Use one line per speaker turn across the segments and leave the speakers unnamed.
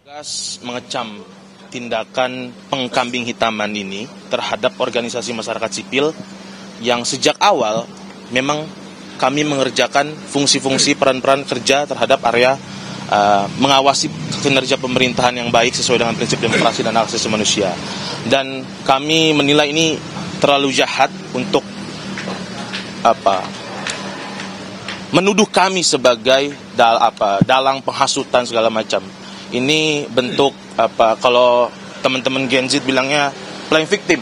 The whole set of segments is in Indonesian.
Tegas mengecam tindakan pengkambing hitaman ini terhadap organisasi masyarakat sipil yang sejak awal memang kami mengerjakan fungsi-fungsi peran-peran kerja terhadap area mengawasi kinerja pemerintahan yang baik sesuai dengan prinsip demokrasi dan hak asasi manusia. Dan kami menilai ini terlalu jahat untuk menuduh kami sebagai dalang penghasutan segala macam. Ini bentuk kalau teman-teman Gen Z bilangnya playing victim.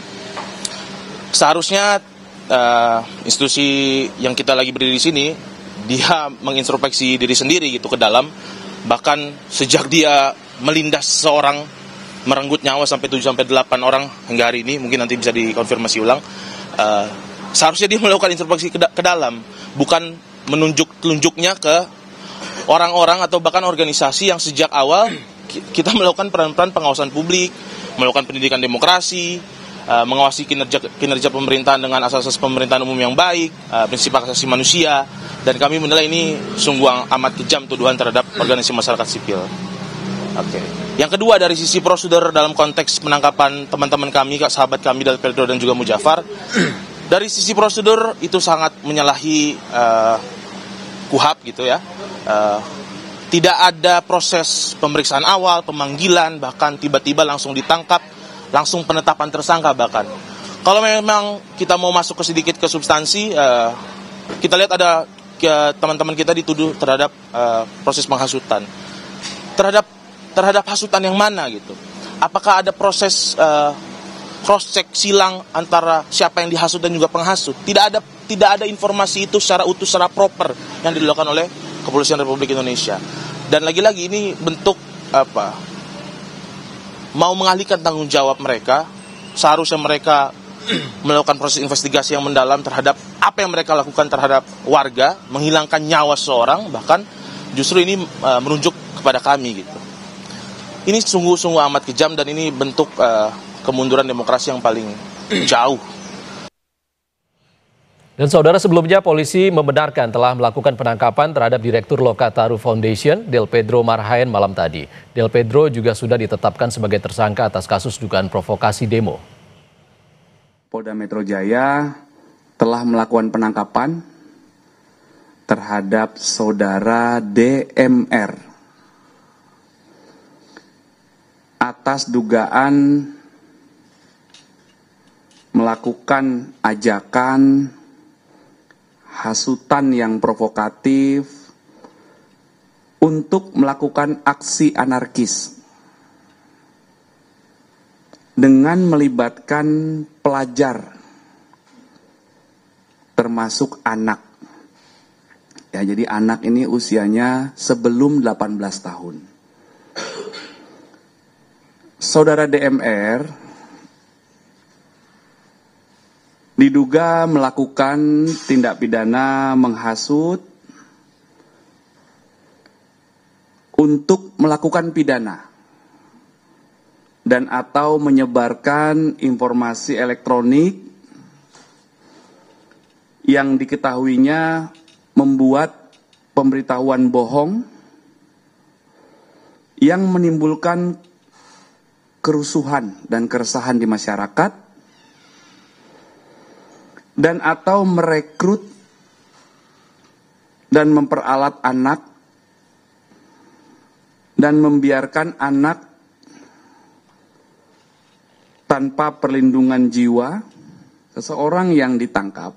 Seharusnya institusi yang kita lagi berdiri di sini dia mengintrospeksi diri sendiri gitu ke dalam, bahkan sejak dia melindas seseorang, merenggut nyawa sampai 7-8 orang hingga hari ini, mungkin nanti bisa dikonfirmasi ulang. Seharusnya dia melakukan introspeksi ke dalam, bukan menunjuk-tunjuknya ke orang-orang atau bahkan organisasi yang sejak awal kita melakukan peran-peran pengawasan publik, melakukan pendidikan demokrasi, mengawasi kinerja pemerintahan dengan asas-asas pemerintahan umum yang baik, prinsip hak asasi manusia, dan kami menilai ini sungguh amat kejam tuduhan terhadap organisasi masyarakat sipil. Oke. Yang kedua, dari sisi prosedur dalam konteks penangkapan teman-teman kami, sahabat kami Del Pedro dan juga Mujafar, dari sisi prosedur itu sangat menyalahi KUHAP gitu ya. Tidak ada proses pemeriksaan awal, pemanggilan, bahkan tiba-tiba langsung ditangkap, langsung penetapan tersangka bahkan. Kalau memang kita mau masuk sedikit ke substansi, kita lihat ada teman-teman kita dituduh terhadap proses penghasutan. Terhadap hasutan yang mana gitu? Apakah ada proses cross check silang antara siapa yang dihasut dan juga penghasut? Tidak ada informasi itu secara utuh, secara proper yang dilakukan oleh Kepolisian Republik Indonesia. Dan lagi-lagi ini bentuk mau mengalihkan tanggung jawab mereka. Seharusnya mereka melakukan proses investigasi yang mendalam terhadap apa yang mereka lakukan terhadap warga, menghilangkan nyawa seseorang, bahkan justru ini menunjuk kepada kami gitu. Ini sungguh-sungguh amat kejam dan ini bentuk kemunduran demokrasi yang paling jauh.
Dan saudara, sebelumnya polisi membenarkan telah melakukan penangkapan terhadap Direktur Lokataru Foundation, Del Pedro Marhaen malam tadi. Del Pedro juga sudah ditetapkan sebagai tersangka atas kasus dugaan provokasi demo.
Polda Metro Jaya telah melakukan penangkapan terhadap saudara DMR atas dugaan melakukan ajakan hasutan yang provokatif untuk melakukan aksi anarkis dengan melibatkan pelajar termasuk anak. Ya, jadi anak ini usianya sebelum 18 tahun. Saudara DMR diduga melakukan tindak pidana menghasut untuk melakukan pidana dan atau menyebarkan informasi elektronik yang diketahuinya membuat pemberitahuan bohong yang menimbulkan kerusuhan dan keresahan di masyarakat, dan atau merekrut dan memperalat anak dan membiarkan anak tanpa perlindungan jiwa. Seseorang yang ditangkap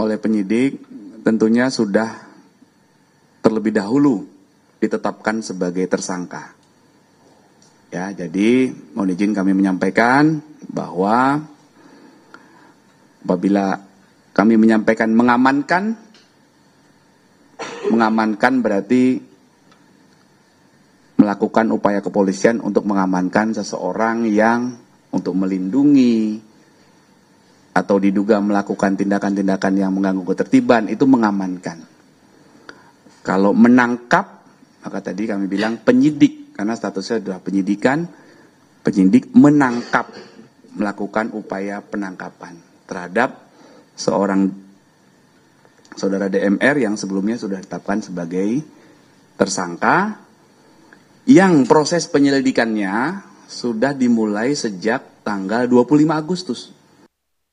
oleh penyidik tentunya sudah terlebih dahulu ditetapkan sebagai tersangka. Ya, jadi mohon izin kami menyampaikan bahwa apabila kami menyampaikan mengamankan berarti melakukan upaya kepolisian untuk mengamankan seseorang yang untuk melindungi atau diduga melakukan tindakan-tindakan yang mengganggu ketertiban, itu mengamankan. Kalau menangkap, maka tadi kami bilang penyidik, karena statusnya adalah penyidikan, penyidik menangkap, melakukan upaya penangkapan terhadap seorang saudara DMR yang sebelumnya sudah ditetapkan sebagai tersangka, yang proses penyelidikannya sudah dimulai sejak tanggal 25 Agustus.